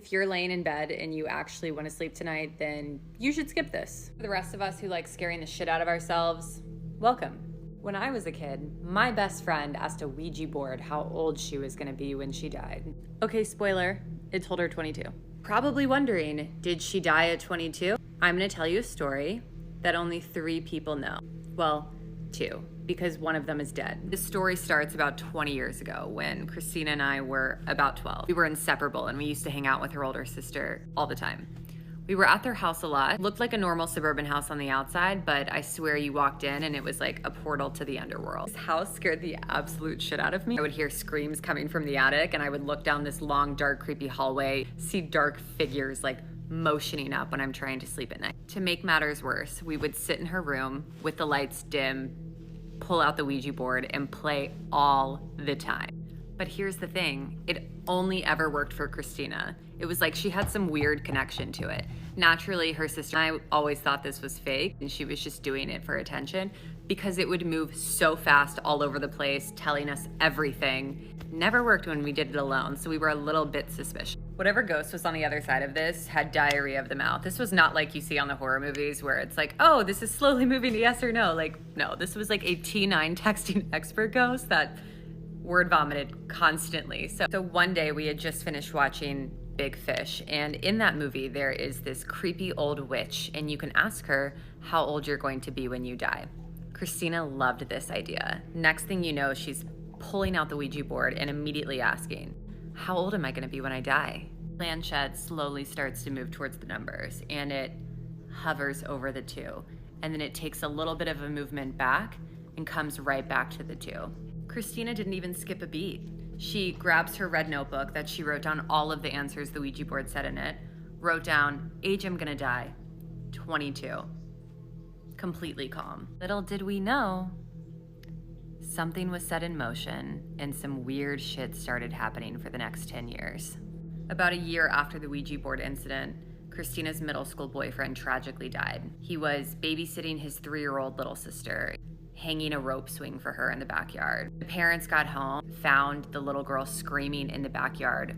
If you're laying in bed and you actually want to sleep tonight, then you should skip this. For the rest of us who like scaring the shit out of ourselves, welcome. When I was a kid, my best friend asked a Ouija board how old she was going to be when she died. Okay, spoiler, it told her 22. Probably wondering, did she die at 22? I'm going to tell you a story that only 3 people know. Well, 2, because one of them is dead. This story starts about 20 years ago when Christina and I were about 12. We were inseparable and we used to hang out with her older sister all the time. We were at their house a lot. It looked like a normal suburban house on the outside, but I swear you walked in and it was like a portal to the underworld. This house scared the absolute shit out of me. I would hear screams coming from the attic and I would look down this long, dark, creepy hallway, see dark figures like motioning up when I'm trying to sleep at night. To make matters worse, we would sit in her room with the lights dim, pull out the Ouija board and play all the time. But here's the thing, it only ever worked for Christina. It was like she had some weird connection to it. Naturally, her sister and I always thought this was fake and she was just doing it for attention because it would move so fast all over the place, telling us everything. Never worked when we did it alone, so we were a little bit suspicious. Whatever ghost was on the other side of this had diarrhea of the mouth. This was not like you see on the horror movies where it's like, oh, this is slowly moving to yes or no. Like, no, this was like a T9 texting expert ghost that word vomited constantly. So one day we had just finished watching Big Fish, and in that movie there is this creepy old witch and you can ask her how old you're going to be when you die. Christina loved this idea. Next thing you know, she's pulling out the Ouija board and immediately asking, how old am I gonna be when I die? Planchette slowly starts to move towards the numbers and it hovers over the 2. And then it takes a little bit of a movement back and comes right back to the 2. Christina didn't even skip a beat. She grabs her red notebook that she wrote down all of the answers the Ouija board said in it, wrote down, age I'm gonna die, 22. Completely calm. Little did we know, something was set in motion and some weird shit started happening for the next 10 years. About a year after the Ouija board incident, Christina's middle school boyfriend tragically died. He was babysitting his 3-year-old little sister, hanging a rope swing for her in the backyard. The parents got home, found the little girl screaming in the backyard,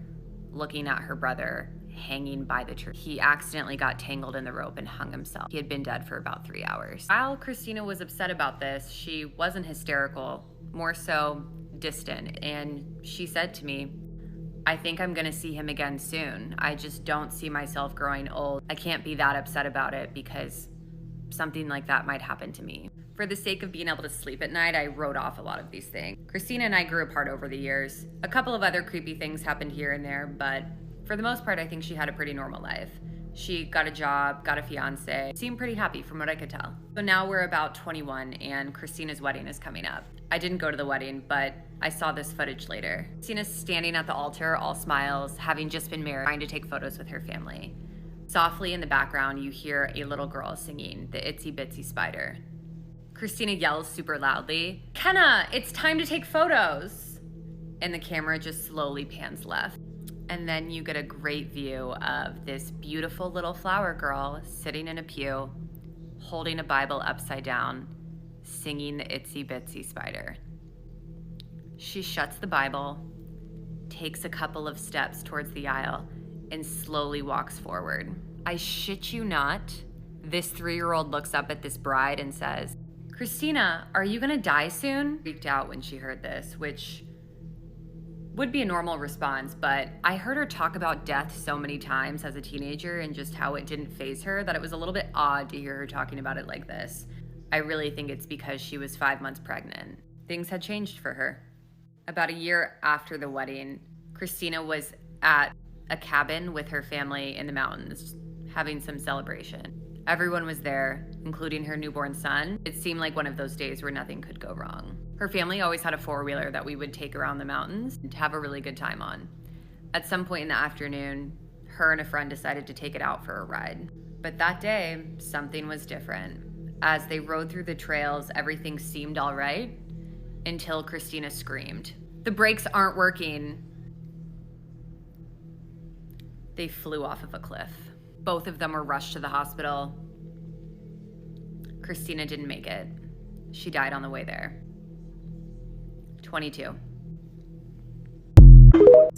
looking at her brother hanging by the tree. He accidentally got tangled in the rope and hung himself. He had been dead for about 3 hours. While Christina was upset about this, she wasn't hysterical, more so distant. And she said to me, I think I'm gonna see him again soon. I just don't see myself growing old. I can't be that upset about it because something like that might happen to me. For the sake of being able to sleep at night, I wrote off a lot of these things. Christina and I grew apart over the years. A couple of other creepy things happened here and there, but for the most part, I think she had a pretty normal life. She got a job, got a fiance, seemed pretty happy from what I could tell. So now we're about 21 and Christina's wedding is coming up. I didn't go to the wedding, but I saw this footage later. Christina's standing at the altar, all smiles, having just been married, trying to take photos with her family. Softly in the background, you hear a little girl singing the Itsy Bitsy Spider. Christina yells super loudly, Kenna, it's time to take photos. And the camera just slowly pans left. And then you get a great view of this beautiful little flower girl sitting in a pew, holding a Bible upside down, singing the Itsy Bitsy Spider. She shuts the Bible, takes a couple of steps towards the aisle, and slowly walks forward. I shit you not, this 3-year-old looks up at this bride and says, Christina, are you gonna die soon? Freaked out when she heard this, which would be a normal response, but I heard her talk about death so many times as a teenager and just how it didn't faze her that it was a little bit odd to hear her talking about it like this. I really think it's because she was 5 months pregnant. Things had changed for her. About a year after the wedding, Christina was at a cabin with her family in the mountains, having some celebration. Everyone was there, including her newborn son. It seemed like one of those days where nothing could go wrong. Her family always had a 4-wheeler that we would take around the mountains to have a really good time on. At some point in the afternoon, her and a friend decided to take it out for a ride. But that day, something was different. As they rode through the trails, everything seemed all right until Christina screamed, "The brakes aren't working." They flew off of a cliff. Both of them were rushed to the hospital. Christina didn't make it. She died on the way there. 22.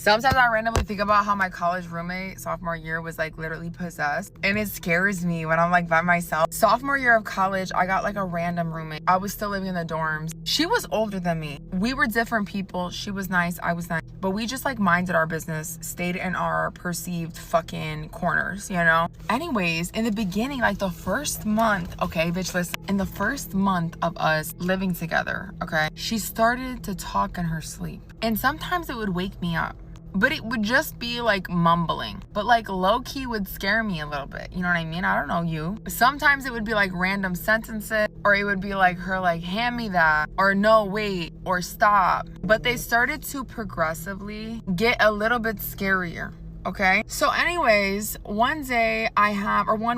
Sometimes I randomly think about how my college roommate sophomore year was like literally possessed, and it scares me when I'm like by myself. Sophomore year of college, I got like a random roommate. I was still living in the dorms. She was older than me. We were different people. She was nice, I was nice, but we just like minded our business, stayed in our perceived fucking corners, you know? Anyways, in the beginning, like the first month, okay, bitch, listen, in the first month of us living together, okay, she started to talk in her sleep, and sometimes it would wake me up. But it would just be like mumbling, but like low-key would scare me a little bit, you know what I mean? I don't know you. Sometimes it would be like random sentences, or it would be like her like, hand me that, or no, wait, or stop. But they started to progressively get a little bit scarier. Okay, so anyways, one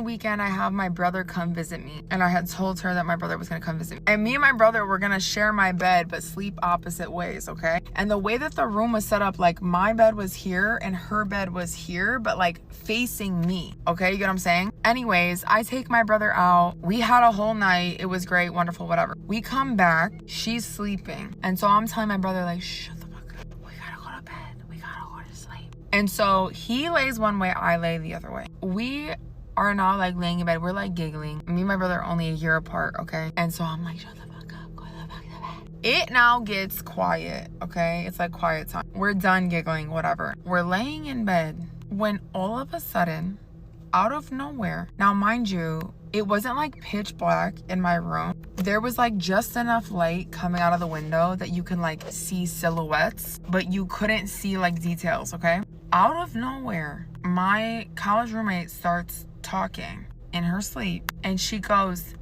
weekend I have my brother come visit me, and I had told her that my brother was gonna come visit me, and me and my brother were gonna share my bed but sleep opposite ways. Okay, and the way that the room was set up, like my bed was here and her bed was here, but like facing me. Okay, you get what I'm saying? Anyways, I take my brother out. We had a whole night. It was great, wonderful, whatever. We come back, she's sleeping, and so I'm telling my brother like, shut the fuck up, we gotta go to bed, we gotta go to sleep. And so he lays one way, I lay the other way. We are now like laying in bed. We're like giggling. Me and my brother are only a year apart, okay? And so I'm like, shut the fuck up, go the fuck to bed. It now gets quiet, okay? It's like quiet time. We're done giggling, whatever. We're laying in bed when all of a sudden, out of nowhere, now mind you, it wasn't like pitch black in my room. There was like just enough light coming out of the window that you can like see silhouettes, but you couldn't see like details, okay? Out of nowhere, my college roommate starts talking in her sleep, and she goes,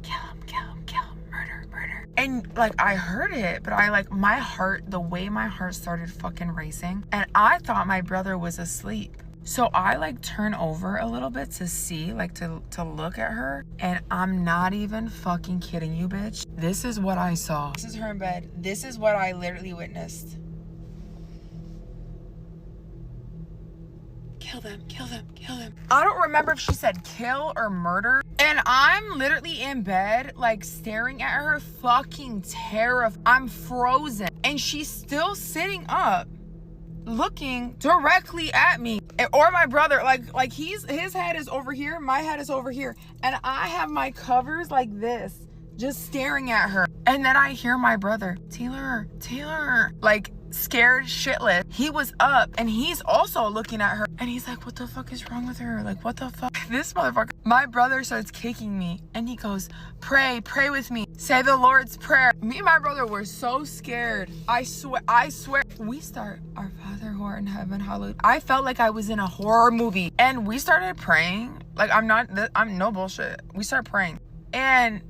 kill him, kill him, kill him, murder, murder. And like I heard it, but I like my heart, the way my heart started fucking racing, and I thought my brother was asleep. So I like turn over a little bit to see, like to look at her, and I'm not even fucking kidding you, bitch. This is what I saw. This is her in bed. This is what I literally witnessed. Kill them, kill them, kill them. I don't remember if she said kill or murder. And I'm literally in bed, like staring at her, fucking terrified. I'm frozen. And she's still sitting up, looking directly at me. Or my brother, like his head is over here, my head is over here. And I have my covers like this, just staring at her. And then I hear my brother, Taylor, like scared shitless. He was up and he's also looking at her, and he's like, what the fuck is wrong with her? Like, what the fuck? This motherfucker. My brother starts kicking me, and he goes, pray with me, say the Lord's Prayer. Me and my brother were so scared. I swear. We start, our Father who art in heaven, hallowed. I felt like I was in a horror movie, and we started praying. Like, I'm no bullshit. We start praying, and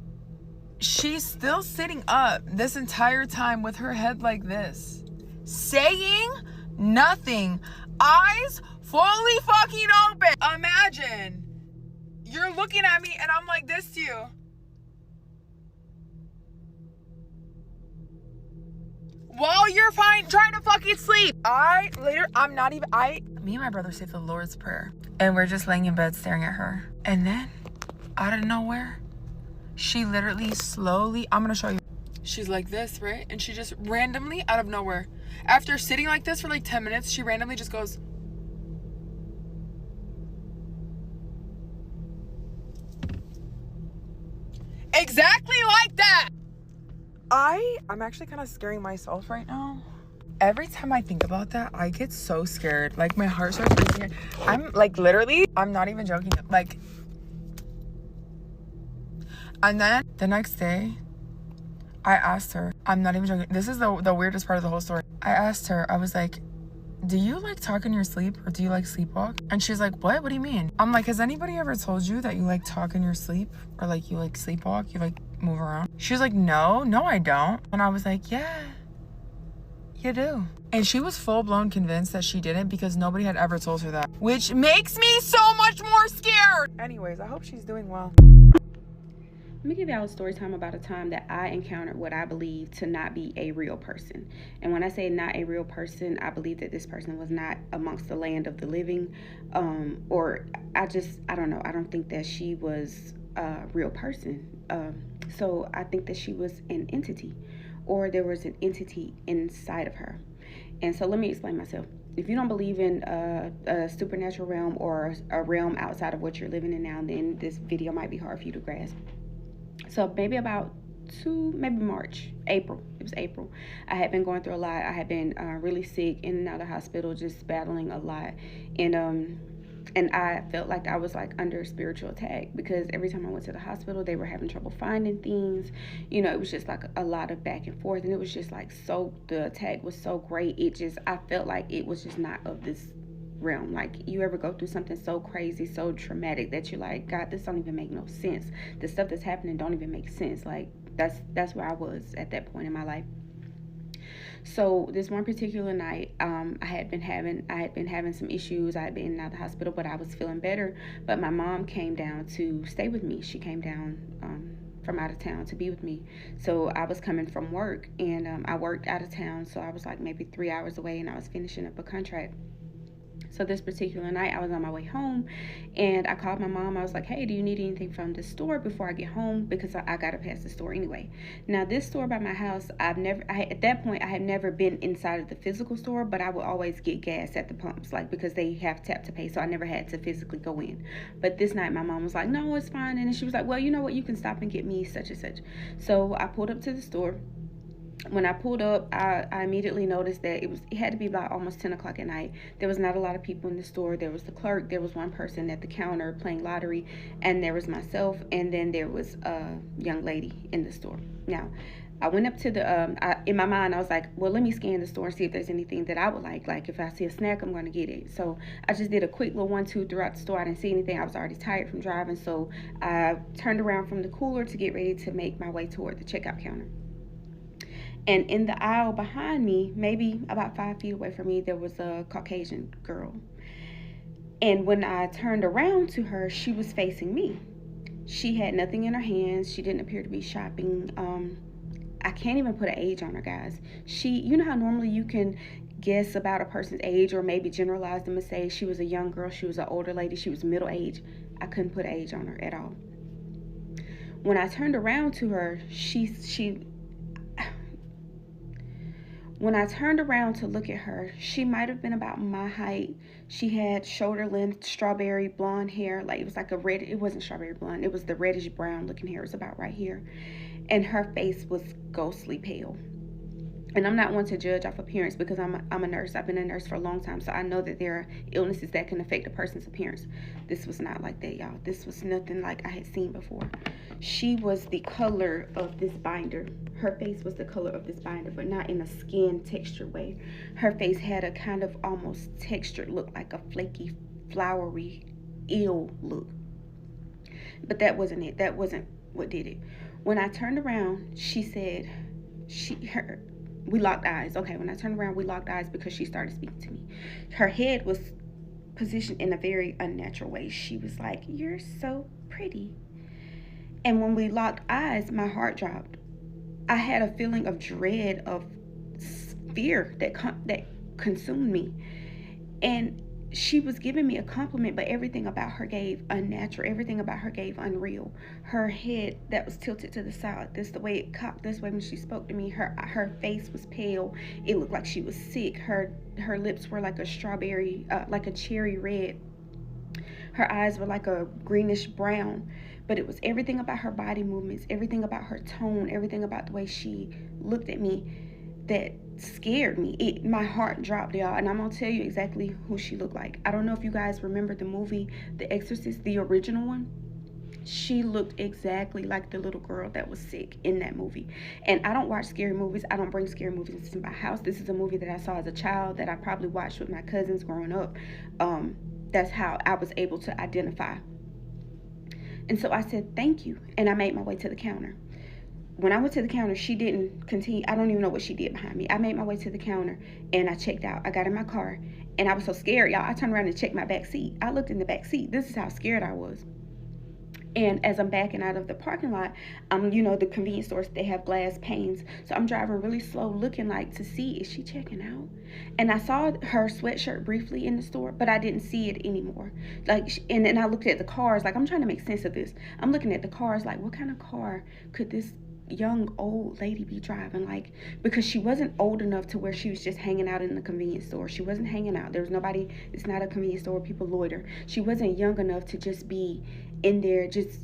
she's still sitting up this entire time with her head like this, saying nothing, eyes fully fucking open. Imagine you're looking at me and I'm like this to you. While you're trying to fucking sleep. Me and my brother say the Lord's Prayer, and we're just laying in bed staring at her. And then out of nowhere, she literally slowly, I'm gonna show you. She's like this, right? And she just randomly, out of nowhere, after sitting like this for like 10 minutes, she randomly just goes. Exactly like that. I'm actually kind of scaring myself right now. Every time I think about that, I get so scared. Like my heart starts racing. I'm like literally, I'm not even joking. Like, and then the next day, I asked her, I'm not even joking. This is the weirdest part of the whole story. I asked her, I was like, do you like talk in your sleep, or do you like sleepwalk? And she's like, what do you mean? I'm like, has anybody ever told you that you like talk in your sleep, or like you like sleepwalk, you like move around? She was like, no, I don't. And I was like, yeah, you do. And she was full-blown convinced that she didn't, because nobody had ever told her that, which makes me so much more scared. Anyways, I hope she's doing well. Let me give y'all a story time about a time that I encountered what I believe to not be a real person. And when I say not a real person, I believe that this person was not amongst the land of the living. Or I don't know. I don't think that she was a real person. So I think that she was an entity, or there was an entity inside of her. And so let me explain myself. if you don't believe in a supernatural realm or a realm outside of what you're living in now, then this video might be hard for you to grasp. So maybe about maybe March, April. It was April. I had been going through a lot. I had been really sick, in and out of the hospital, just battling a lot, and I felt like I was like under spiritual attack, because every time I went to the hospital, they were having trouble finding things. It was just like a lot of back and forth, and it was just like, so the attack was so great. I felt like it was just not of this realm. Like, you ever go through something so crazy, so traumatic, that you're like, God, this don't even make no sense. The stuff that's happening don't even make sense. Like, that's where I was at that point in my life. So this one particular night, I had been having some issues. I had been out of the hospital, but I was feeling better. But my mom came down to stay with me. She came down from out of town to be with me. So I was coming from work, and I worked out of town, so I was like maybe 3 hours away, and I was finishing up a contract. So this particular night, I was on my way home, and I called my mom. I was like, hey, do you need anything from the store before I get home? Because I got to pass the store anyway. Now, this store by my house, at that point, I had never been inside of the physical store, but I would always get gas at the pumps, like, because they have tap to pay, so I never had to physically go in. But this night, my mom was like, no, it's fine. And she was like, well, you know what? You can stop and get me such and such. So I pulled up to the store. When I pulled up, I immediately noticed that it had to be about almost 10 o'clock at night. There was not a lot of people in the store. There was the clerk, there was one person at the counter playing lottery, and there was myself, and then there was a young lady in the store. Now, I went up to the, in my mind, I was like, well, let me scan the store and see if there's anything that I would like. Like, if I see a snack, I'm going to get it. So I just did a quick little 1-2 throughout the store. I didn't see anything. I was already tired from driving. So I turned around from the cooler to get ready to make my way toward the checkout counter. And in the aisle behind me, maybe about 5 feet away from me, there was a Caucasian girl. And when I turned around to her, she was facing me. She had nothing in her hands. She didn't appear to be shopping. I can't even put an age on her, guys. You know how normally you can guess about a person's age, or maybe generalize them and say she was a young girl, she was an older lady, she was middle age. I couldn't put an age on her at all. When I turned around to her, when I turned around to look at her, she might have been about my height. She had shoulder length, strawberry blonde hair. Like, it was like it wasn't strawberry blonde. It was the reddish brown looking hair. It was about right here. And her face was ghostly pale. And I'm not one to judge off appearance, because I'm a nurse. I've been a nurse for a long time, so I know that there are illnesses that can affect a person's appearance. This was not like that, y'all. This was nothing like I had seen before. She was the color of this binder. Her face was the color of this binder, but not in a skin texture way. Her face had a kind of almost textured look, like a flaky, floury, ill look. But that wasn't it. That wasn't what did it. When I turned around, she said, we locked eyes. Okay, when I turned around, we locked eyes because she started speaking to me. Her head was positioned in a very unnatural way. She was like, you're so pretty. And when we locked eyes, my heart dropped. I had a feeling of dread, of fear that consumed me. And she was giving me a compliment, but everything about her gave unnatural. Everything about her gave unreal. Her head that was tilted to the side like this, the way it cocked this way when she spoke to me, her face was pale. It looked like she was sick. Her lips were like a strawberry, like a cherry red. Her eyes were like a greenish brown. But it was everything about her body movements, everything about her tone, everything about the way she looked at me that scared me. My heart dropped, y'all. And I'm gonna tell you exactly who she looked like. I don't know if you guys remember the movie The Exorcist, the original one. She looked exactly like the little girl that was sick in that movie. And I don't watch scary movies. I don't bring scary movies into my house. This is a movie that I saw as a child, that I probably watched with my cousins growing up. That's how I was able to identify. And so I said, thank you. And I made my way to the counter. When I went to the counter, she didn't continue. I don't even know what she did behind me. I made my way to the counter and I checked out. I got in my car and I was so scared, y'all. I turned around and checked my back seat. I looked in the back seat. This is how scared I was. And as I'm backing out of the parking lot, the convenience stores, they have glass panes. So I'm driving really slow, looking like to see, is she checking out? And I saw her sweatshirt briefly in the store, but I didn't see it anymore. And then I looked at the cars, like, I'm trying to make sense of this. I'm looking at the cars, like, what kind of car could this young old lady be driving? Like, because she wasn't old enough to where she was just hanging out in the convenience store. She wasn't hanging out. There was nobody. It's not a convenience store where people loiter. She wasn't young enough to just be in there just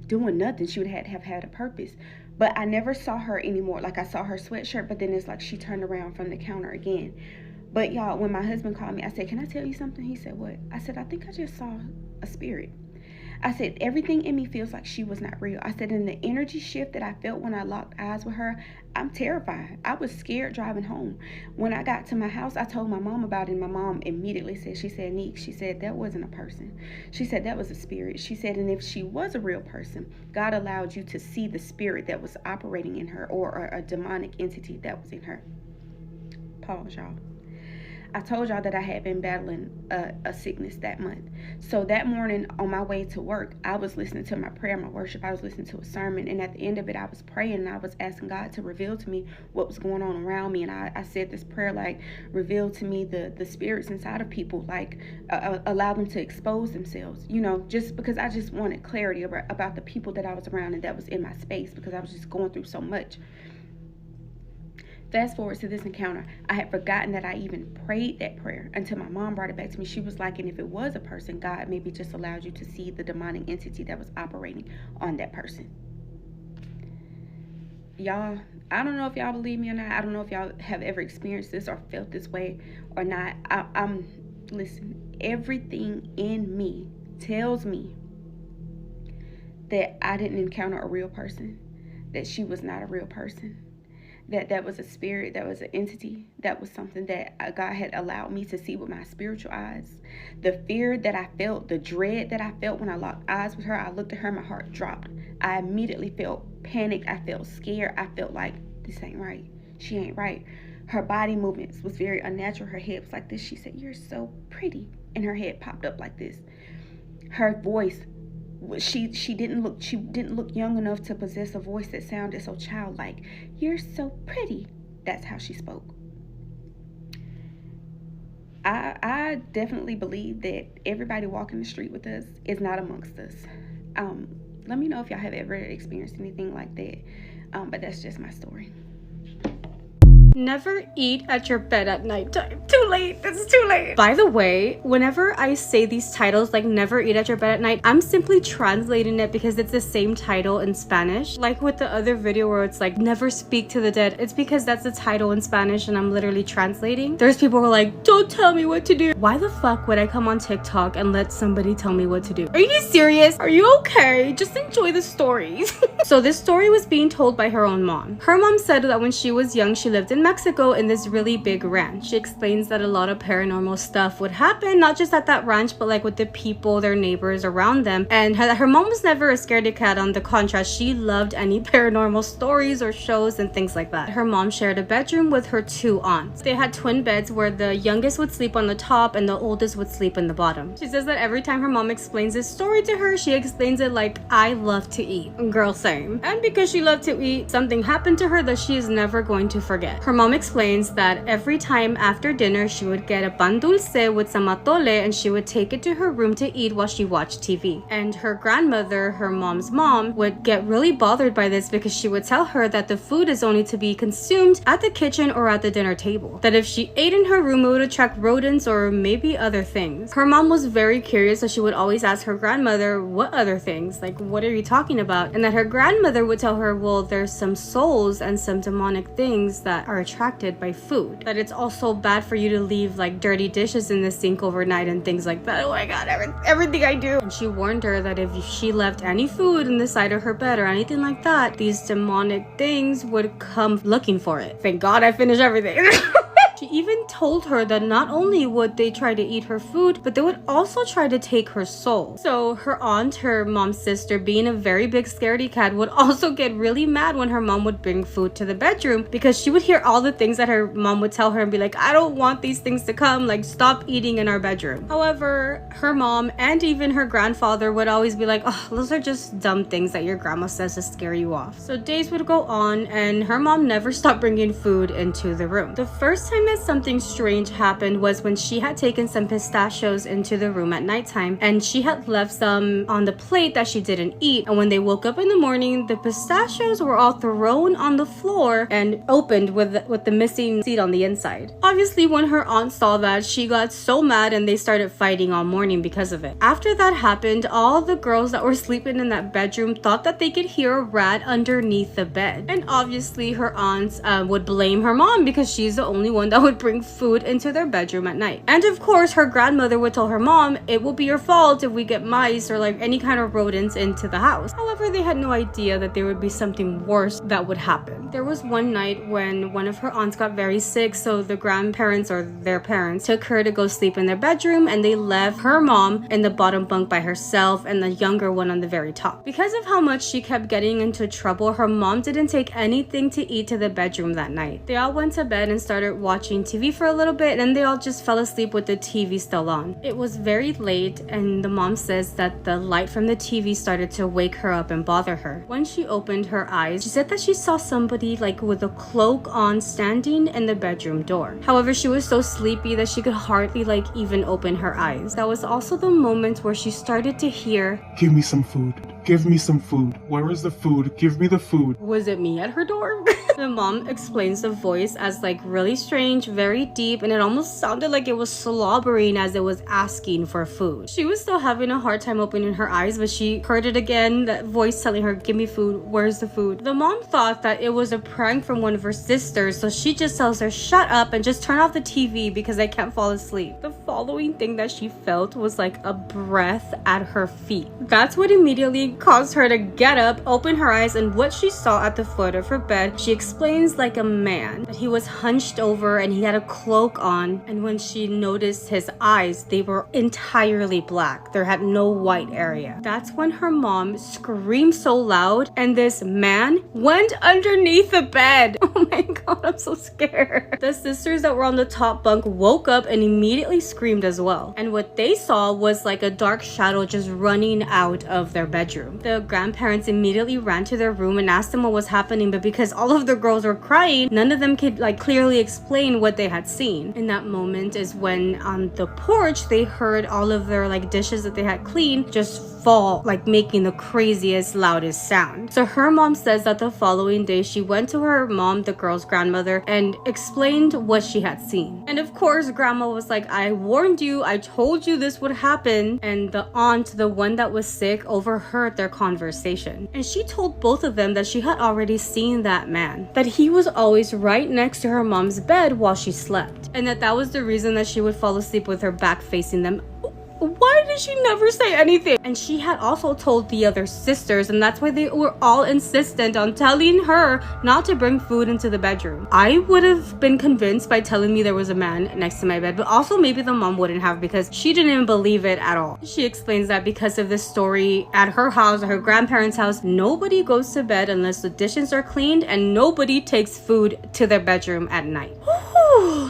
doing nothing. She would have had a purpose. But I never saw her anymore. Like, I saw her sweatshirt, but then it's like she turned around from the counter again. But y'all, when my husband called me, I said, "Can I tell you something?" He said, "What?" I said, "I think I just saw a spirit." I said, "Everything in me feels like she was not real." I said, "In the energy shift that I felt when I locked eyes with her, I'm terrified. I was scared driving home. When I got to my house, I told my mom about it, and my mom immediately said, she said, "Neek," she said, "that wasn't a person." She said, "That was a spirit." She said, "And if she was a real person, God allowed you to see the spirit that was operating in her, or a demonic entity that was in her." Pause, y'all. I told y'all that I had been battling a sickness that month. So that morning on my way to work, I was listening to my prayer, my worship. I was listening to a sermon. And at the end of it, I was praying and I was asking God to reveal to me what was going on around me. And I said this prayer, like, reveal to me the spirits inside of people, like allow them to expose themselves, you know, just because I just wanted clarity about the people that I was around and that was in my space, because I was just going through so much. Fast forward to this encounter, I had forgotten that I even prayed that prayer until my mom brought it back to me. She was like, "And if it was a person, God maybe just allowed you to see the demonic entity that was operating on that person." Y'all, I don't know if y'all believe me or not. I don't know if y'all have ever experienced this or felt this way or not. Listen, everything in me tells me that I didn't encounter a real person, that she was not a real person, that was a spirit, that was an entity, that was something that God had allowed me to see with my spiritual eyes. The fear that I felt, the dread that I felt when I locked eyes with her, I looked at her, my heart dropped. I immediately felt panicked. I felt scared. I felt like, this ain't right. She ain't right. Her body movements was very unnatural. Her head was like this. She said, "You're so pretty." And her head popped up like this. Her voice, she didn't look young enough to possess a voice that sounded so childlike. "You're so pretty." That's how she spoke. I definitely believe that everybody walking the street with us is not amongst us. Let me know if y'all have ever experienced anything like that. But that's just my story. Never eat at your bed at nighttime. Too late. It's too late. By the way, whenever I say these titles like never eat at your bed at night, I'm simply translating it because it's the same title in Spanish. Like with the other video where it's like never speak to the dead, it's because that's the title in Spanish and I'm literally translating. There's people who are like, "Don't tell me what to do." Why the fuck would I come on TikTok and let somebody tell me what to do? Are you serious? Are you okay? Just enjoy the stories. So this story was being told by her own mom. Her mom said that when she was young, she lived in Mexico in this really big ranch. She explains that a lot of paranormal stuff would happen, not just at that ranch, but like with the people, their neighbors around them. And her mom was never a scaredy cat. On the contrast, she loved any paranormal stories or shows and things like that. Her mom shared a bedroom with her two aunts. They had twin beds where the youngest would sleep on the top and the oldest would sleep in the bottom. She says that every time her mom explains this story to her, she explains it like, "I love to eat." Girl, same. And because she loved to eat, something happened to her that she is never going to forget. Her mom explains that every time after dinner, she would get a pan dulce with some atole and she would take it to her room to eat while she watched TV. And her grandmother, her mom's mom, would get really bothered by this because she would tell her that the food is only to be consumed at the kitchen or at the dinner table. That if she ate in her room, it would attract rodents or maybe other things. Her mom was very curious, so she would always ask her grandmother, "What other things? Like, what are you talking about?" And that her grandmother would tell her, "Well, there's some souls and some demonic things that are attracted by food. That it's also bad for you to leave like dirty dishes in the sink overnight and things like that." Oh my god, everything I do. And she warned her that if she left any food in the side of her bed or anything like that, these demonic things would come looking for it. Thank God I finished everything. She even told her that not only would they try to eat her food, but they would also try to take her soul. So her aunt, her mom's sister, being a very big scaredy cat, would also get really mad when her mom would bring food to the bedroom because she would hear all the things that her mom would tell her and be like, "I don't want these things to come, like stop eating in our bedroom." However, her mom and even her grandfather would always be like, "Oh, those are just dumb things that your grandma says to scare you off." So days would go on and her mom never stopped bringing food into the room. The first time that something strange happened was when she had taken some pistachios into the room at nighttime, and she had left some on the plate that she didn't eat. And when they woke up in the morning, the pistachios were all thrown on the floor and opened with the missing seed on the inside. Obviously, when her aunt saw that, she got so mad and they started fighting all morning because of it. After that happened, all the girls that were sleeping in that bedroom thought that they could hear a rat underneath the bed. And obviously, her aunts would blame her mom because she's the only one that would bring food into their bedroom at night. And of course, her grandmother would tell her mom, it will be your fault if we get mice or like any kind of rodents into the house. However, they had no idea that there would be something worse that would happen. There was one night when one of her aunts got very sick, so the grandparents or their parents took her to go sleep in their bedroom, and they left her mom in the bottom bunk by herself and the younger one on the very top. Because of how much she kept getting into trouble, her mom didn't take anything to eat to the bedroom that night. They all went to bed and started watching TV for a little bit, and they all just fell asleep with the TV still on. It was very late, and the mom says that the light from the TV started to wake her up and bother her. When she opened her eyes, she said that she saw somebody like with a cloak on standing in the bedroom door. However, she was so sleepy that she could hardly like even open her eyes. That was also the moment where she started to hear, "Give me some food. Give me some food. Where is the food? Give me the food." Was it me at her door? The mom explains the voice as like really strange, very deep, and it almost sounded like it was slobbering as it was asking for food. She was still having a hard time opening her eyes, but she heard it again, that voice telling her, "Give me food. Where's the food?" The mom thought that it was a prank from one of her sisters, so she just tells her, "Shut up and just turn off the TV because I can't fall asleep." The following thing that she felt was like a breath at her feet. That's what immediately caused her to get up, open her eyes, and what she saw at the foot of her bed, she explains like a man. That he was hunched over and he had a cloak on, and when she noticed his eyes, they were entirely black. There had no white area. That's when her mom screamed so loud, and this man went underneath the bed. Oh my god, I'm so scared. The sisters that were on the top bunk woke up and immediately screamed as well. And what they saw was like a dark shadow just running out of their bedroom. The grandparents immediately ran to their room and asked them what was happening, but because all of the girls were crying, none of them could like clearly explain what they had seen. In that moment is when on the porch they heard all of their like dishes that they had cleaned just fall, like making the craziest, loudest sound. So her mom says that the following day she went to her mom, the girl's grandmother, and explained what she had seen. And of course, grandma was like, "I warned you, I told you this would happen." And the aunt, the one that was sick, overheard their conversation. And she told both of them that she had already seen that man, that he was always right next to her mom's bed while she slept, and that was the reason that she would fall asleep with her back facing them. Why did she never say anything? And she had also told the other sisters, and that's why they were all insistent on telling her not to bring food into the bedroom. I would have been convinced by telling me there was a man next to my bed, but also maybe the mom wouldn't have because she didn't even believe it at all. She explains that because of this story at her house, or her grandparents' house, nobody goes to bed unless the dishes are cleaned, and nobody takes food to their bedroom at night.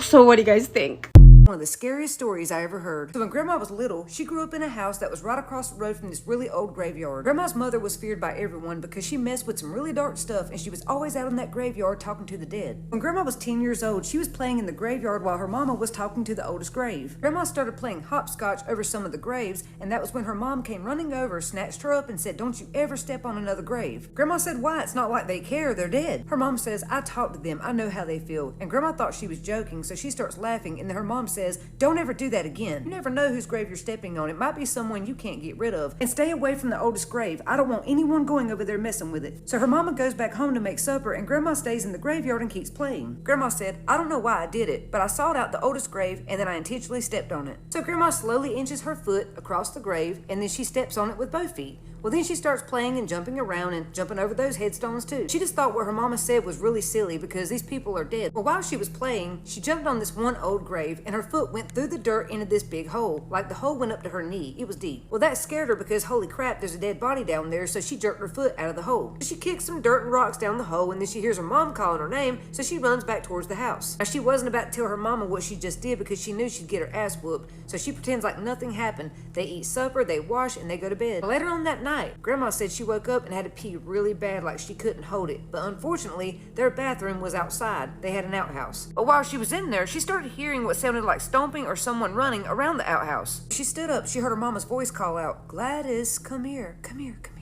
So what do you guys think? One of the scariest stories I ever heard. So when Grandma was little, she grew up in a house that was right across the road from this really old graveyard. Grandma's mother was feared by everyone because she messed with some really dark stuff, and she was always out in that graveyard talking to the dead. When Grandma was 10 years old, she was playing in the graveyard while her mama was talking to the oldest grave. Grandma started playing hopscotch over some of the graves, and that was when her mom came running over, snatched her up, and said, "Don't you ever step on another grave." Grandma said, "Why? It's not like they care, they're dead." Her mom says, "I talked to them, I know how they feel." And Grandma thought she was joking, so she starts laughing, and then her mom says, "Don't ever do that again. You never know whose grave you're stepping on. It might be someone you can't get rid of. And stay away from the oldest grave. I don't want anyone going over there messing with it." So her mama goes back home to make supper, and Grandma stays in the graveyard and keeps playing. Grandma said, "I don't know why I did it, but I sought out the oldest grave, and then I intentionally stepped on it." So Grandma slowly inches her foot across the grave, and then she steps on it with both feet. Well, then she starts playing and jumping around and jumping over those headstones too. She just thought what her mama said was really silly because these people are dead. Well, while she was playing, she jumped on this one old grave, and her foot went through the dirt into this big hole. Like the hole went up to her knee. It was deep. Well, that scared her because holy crap, there's a dead body down there, so she jerked her foot out of the hole. So she kicked some dirt and rocks down the hole, and then she hears her mom calling her name, so she runs back towards the house. Now, she wasn't about to tell her mama what she just did because she knew she'd get her ass whooped, so she pretends like nothing happened. They eat supper, they wash, and they go to bed. Later on that night, night. Grandma said she woke up and had to pee really bad, like she couldn't hold it, but unfortunately, their bathroom was outside. They had an outhouse. But while she was in there, she started hearing what sounded like stomping or someone running around the outhouse. She stood up, she heard her mama's voice call out, "Gladys, come here, come here, come here."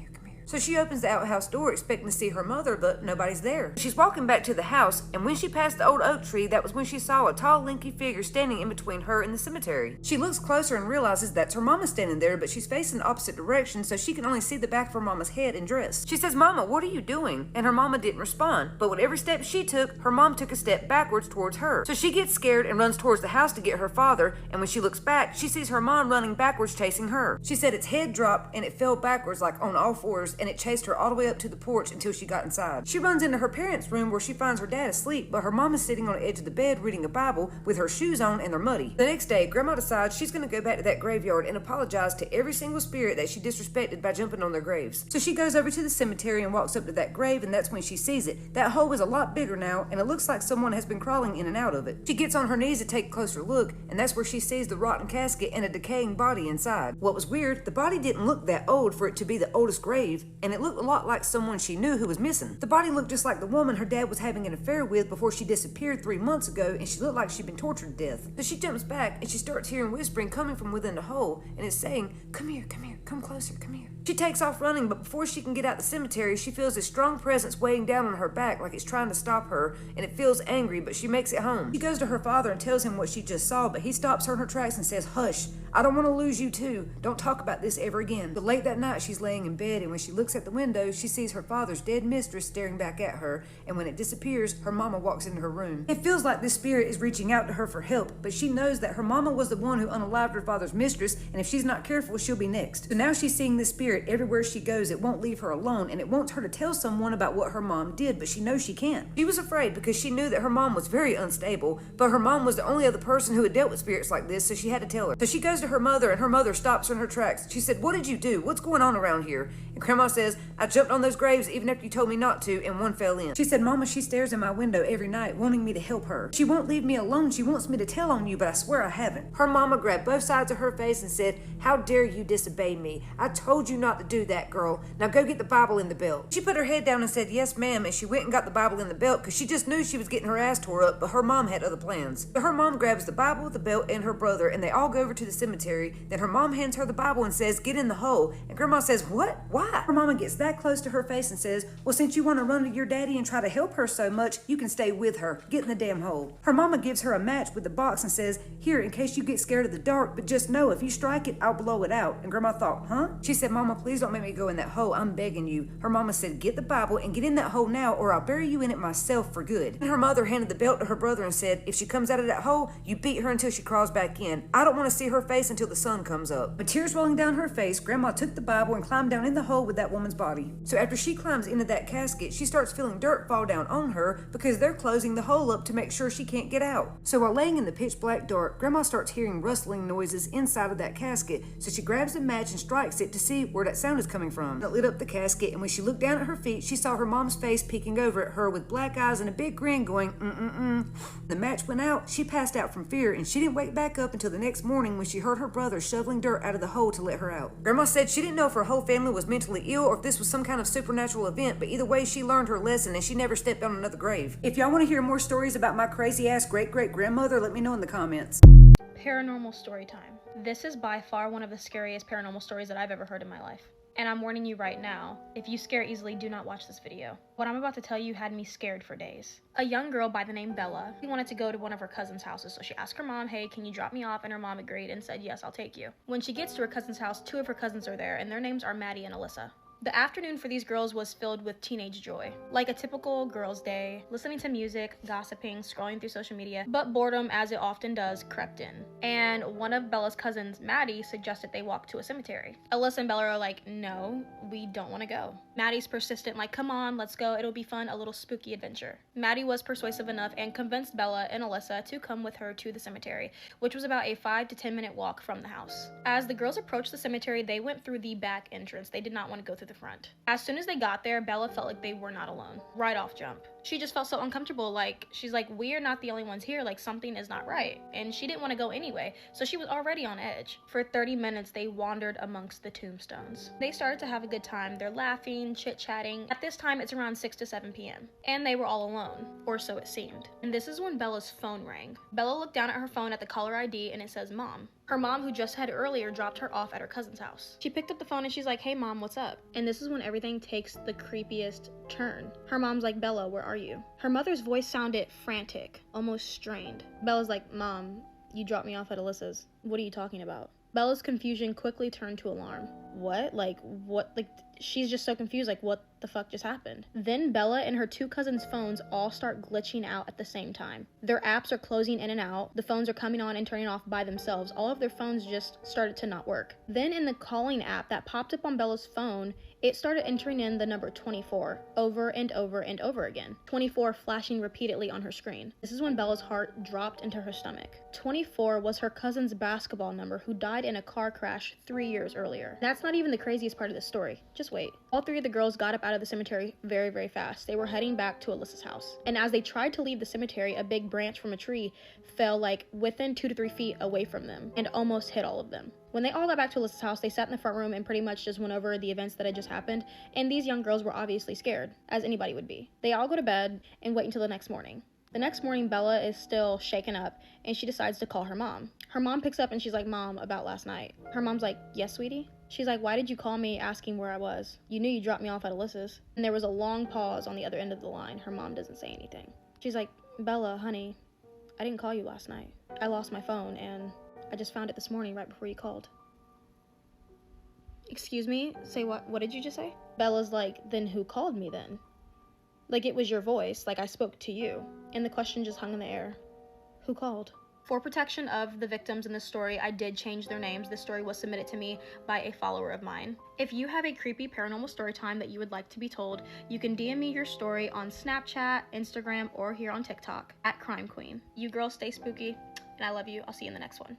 So she opens the outhouse door expecting to see her mother, but nobody's there. She's walking back to the house, and when she passed the old oak tree, that was when she saw a tall, lanky figure standing in between her and the cemetery. She looks closer and realizes that's her mama standing there, but she's facing the opposite direction, so she can only see the back of her mama's head and dress. She says, "Mama, what are you doing?" And her mama didn't respond, but with every step she took, her mom took a step backwards towards her. So she gets scared and runs towards the house to get her father, and when she looks back, she sees her mom running backwards chasing her. She said its head dropped and it fell backwards like on all fours, and it chased her all the way up to the porch until she got inside. She runs into her parents' room where she finds her dad asleep, but her mom is sitting on the edge of the bed reading a Bible with her shoes on and they're muddy. The next day, Grandma decides she's going to go back to that graveyard and apologize to every single spirit that she disrespected by jumping on their graves. So she goes over to the cemetery and walks up to that grave, and that's when she sees it. That hole is a lot bigger now, and it looks like someone has been crawling in and out of it. She gets on her knees to take a closer look, and that's where she sees the rotten casket and a decaying body inside. What was weird, the body didn't look that old for it to be the oldest grave, and it looked a lot like someone she knew who was missing. The body looked just like the woman her dad was having an affair with before she disappeared 3 months ago, and she looked like she'd been tortured to death. So she jumps back and she starts hearing whispering coming from within the hole, and it's saying, "Come here, come here, come closer, come here." She takes off running, but before she can get out the cemetery, she feels a strong presence weighing down on her back like it's trying to stop her, and it feels angry, but she makes it home. She goes to her father and tells him what she just saw, but he stops her in her tracks and says, "Hush, I don't want to lose you too. Don't talk about this ever again." But late that night, she's laying in bed, and when she looks at the window, she sees her father's dead mistress staring back at her, and when it disappears, her mama walks into her room. It feels like this spirit is reaching out to her for help, but she knows that her mama was the one who unalived her father's mistress, and if she's not careful, she'll be next. So now she's seeing this spirit everywhere she goes. It won't leave her alone, and it wants her to tell someone about what her mom did, but she knows she can't. She was afraid because she knew that her mom was very unstable, but her mom was the only other person who had dealt with spirits like this, so she had to tell her. So she goes to her mother, and her mother stops her in her tracks. She said, "What did you do? What's going on around here?" And Grandma says, "I jumped on those graves even after you told me not to, and one fell in." She said, "Mama, she stares in my window every night, wanting me to help her. She won't leave me alone. She wants me to tell on you, but I swear I haven't." Her mama grabbed both sides of her face and said, "How dare you disobey me? I told you not to do that, girl. Now go get the Bible in the belt." She put her head down and said, "Yes, ma'am," and she went and got the Bible in the belt because she just knew she was getting her ass tore up, but her mom had other plans. So her mom grabs the Bible, the belt, and her brother, and they all go over to the cemetery. Then her mom hands her the Bible and says, "Get in the hole." And Grandma says, "What? Why?" Her mama gets that close to her face and says, "Well, since you want to run to your daddy and try to help her so much, you can stay with her. Get in the damn hole." Her mama gives her a match with the box and says, "Here, in case you get scared of the dark, but just know if you strike it, I'll blow it out." And Grandma thought, "Huh?" She said, "Mama, please don't make me go in that hole. I'm begging you." Her mama said, "Get the Bible and get in that hole now, or I'll bury you in it myself for good." And her mother handed the belt to her brother and said, "If she comes out of that hole, you beat her until she crawls back in. I don't want to see her face until the sun comes up." With tears rolling down her face, Grandma took the Bible and climbed down in the hole with that woman's body. So after she climbs into that casket, she starts feeling dirt fall down on her because they're closing the hole up to make sure she can't get out. So while laying in the pitch black dark, Grandma starts hearing rustling noises inside of that casket, so she grabs a match and strikes it to see where that sound is coming from. It lit up the casket, and when she looked down at her feet, she saw her mom's face peeking over at her with black eyes and a big grin going, mm-mm-mm. The match went out, she passed out from fear, and she didn't wake back up until the next morning when she heard her brother shoveling dirt out of the hole to let her out. Grandma said she didn't know if her whole family was mentally ill or if this was some kind of supernatural event, but either way, she learned her lesson and she never stepped on another grave. If y'all want to hear more stories about my crazy-ass great-great-grandmother, let me know in the comments. Paranormal story time. This is by far one of the scariest paranormal stories that I've ever heard in my life. And I'm warning you right now, if you scare easily, do not watch this video. What I'm about to tell you had me scared for days. A young girl by the name Bella, she wanted to go to one of her cousin's houses, so she asked her mom, "Hey, can you drop me off?" And her mom agreed and said, "Yes, I'll take you." When she gets to her cousin's house, two of her cousins are there, and their names are Maddie and Alyssa. The afternoon for these girls was filled with teenage joy. Like a typical girls' day, listening to music, gossiping, scrolling through social media, but boredom, as it often does, crept in. And one of Bella's cousins, Maddie, suggested they walk to a cemetery. Alyssa and Bella are like, "No, we don't want to go." Maddie's persistent, like, "Come on, let's go, it'll be fun, a little spooky adventure." Maddie was persuasive enough and convinced Bella and Alyssa to come with her to the cemetery, which was about a 5 to 10 minute walk from the house. As the girls approached the cemetery, they went through the back entrance. They did not want to go through the front. As soon as they got there, Bella felt like they were not alone. Right off jump. She just felt so uncomfortable. Like, she's like, we're not the only ones here. Like, something is not right. And she didn't want to go anyway. So she was already on edge. For 30 minutes, they wandered amongst the tombstones. They started to have a good time. They're laughing, chit-chatting. At this time, it's around 6 to 7 p.m. And they were all alone, or so it seemed. And this is when Bella's phone rang. Bella looked down at her phone at the caller ID and it says mom. Her mom, who just had earlier dropped her off at her cousin's house. She picked up the phone and she's like, hey mom, what's up? And this is when everything takes the creepiest turn. Her mom's like, Bella, where are you? Her mother's voice sounded frantic, almost strained. Bella's like, Mom, you dropped me off at Alyssa's. What are you talking about? Bella's confusion quickly turned to alarm. What? Like, what? Like, she's just so confused, like, what the fuck just happened? Then Bella and her two cousins' phones all start glitching out at the same time. Their apps are closing in and out. The phones are coming on and turning off by themselves. All of their phones just started to not work. Then in the calling app that popped up on Bella's phone, it started entering in the number 24 over and over and over again. 24 flashing repeatedly on her screen. This is when Bella's heart dropped into her stomach. 24 was her cousin's basketball number who died in a car crash 3 years earlier. That's not even the craziest part of the story. Just wait. All three of the girls got up out of the cemetery very, very fast. They were heading back to Alyssa's house. And as they tried to leave the cemetery, a big branch from a tree fell like within 2 to 3 feet away from them and almost hit all of them. When they all got back to Alyssa's house, they sat in the front room and pretty much just went over the events that had just happened, and these young girls were obviously scared, as anybody would be. They all go to bed and wait until the next morning. The next morning, Bella is still shaken up, and she decides to call her mom. Her mom picks up and she's like, Mom, about last night. Her mom's like, yes, sweetie? She's like, why did you call me asking where I was? You knew you dropped me off at Alyssa's. And there was a long pause on the other end of the line. Her mom doesn't say anything. She's like, Bella, honey, I didn't call you last night. I lost my phone, and I just found it this morning right before you called. Excuse me? Say what? What did you just say? Bella's like, then who called me then? Like, it was your voice, like I spoke to you. And the question just hung in the air. Who called? For protection of the victims in this story, I did change their names. This story was submitted to me by a follower of mine. If you have a creepy paranormal story time that you would like to be told, you can DM me your story on Snapchat, Instagram, or here on TikTok at Crime Queen. You girls stay spooky, and I love you. I'll see you in the next one.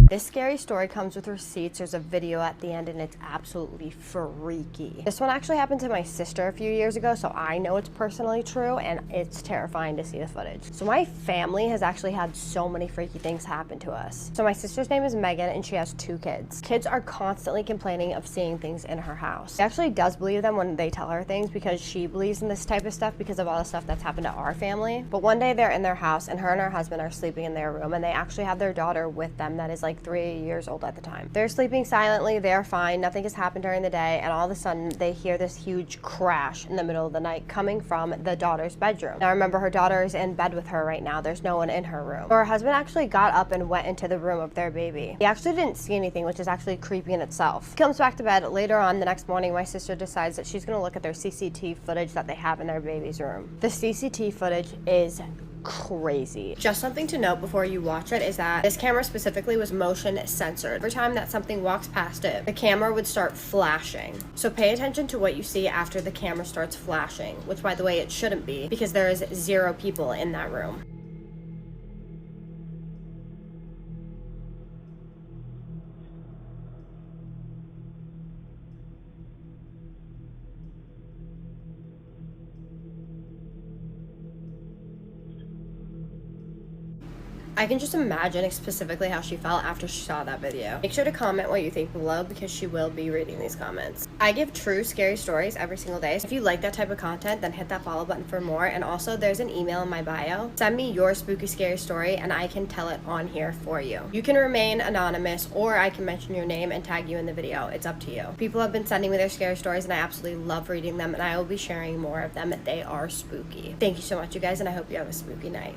This scary story comes with receipts. There's a video at the end and it's absolutely freaky. This one actually happened to my sister a few years ago, so I know it's personally true and it's terrifying to see the footage. So my family has actually had so many freaky things happen to us. So my sister's name is Megan and she has 2 kids. Kids are constantly complaining of seeing things in her house. She actually does believe them when they tell her things because she believes in this type of stuff because of all the stuff that's happened to our family. But one day they're in their house and her and her husband are sleeping in their room and they actually have their daughter with them that is like 3 years old at the time. They're sleeping silently, they're fine, nothing has happened during the day, and all of a sudden they hear this huge crash in the middle of the night coming from the daughter's bedroom. Now remember, her daughter is in bed with her right now, there's no one in her room. So her husband actually got up and went into the room of their baby. He actually didn't see anything, which is actually creepy in itself. He comes back to bed. Later on the next morning, my sister decides that she's gonna look at their CCTV footage that they have in their baby's room. The CCTV footage is crazy. Just something to note before you watch it is that this camera specifically was motion censored. Every time that something walks past it, the camera would start flashing. So pay attention to what you see after the camera starts flashing, which by the way it shouldn't be because there is 0 people in that room. I can just imagine specifically how she felt after she saw that video. Make sure to comment what you think below because she will be reading these comments. I give true scary stories every single day. So if you like that type of content, then hit that follow button for more. And also there's an email in my bio. Send me your spooky scary story and I can tell it on here for you. You can remain anonymous or I can mention your name and tag you in the video. It's up to you. People have been sending me their scary stories and I absolutely love reading them and I will be sharing more of them. They are spooky. Thank you so much, you guys, and I hope you have a spooky night.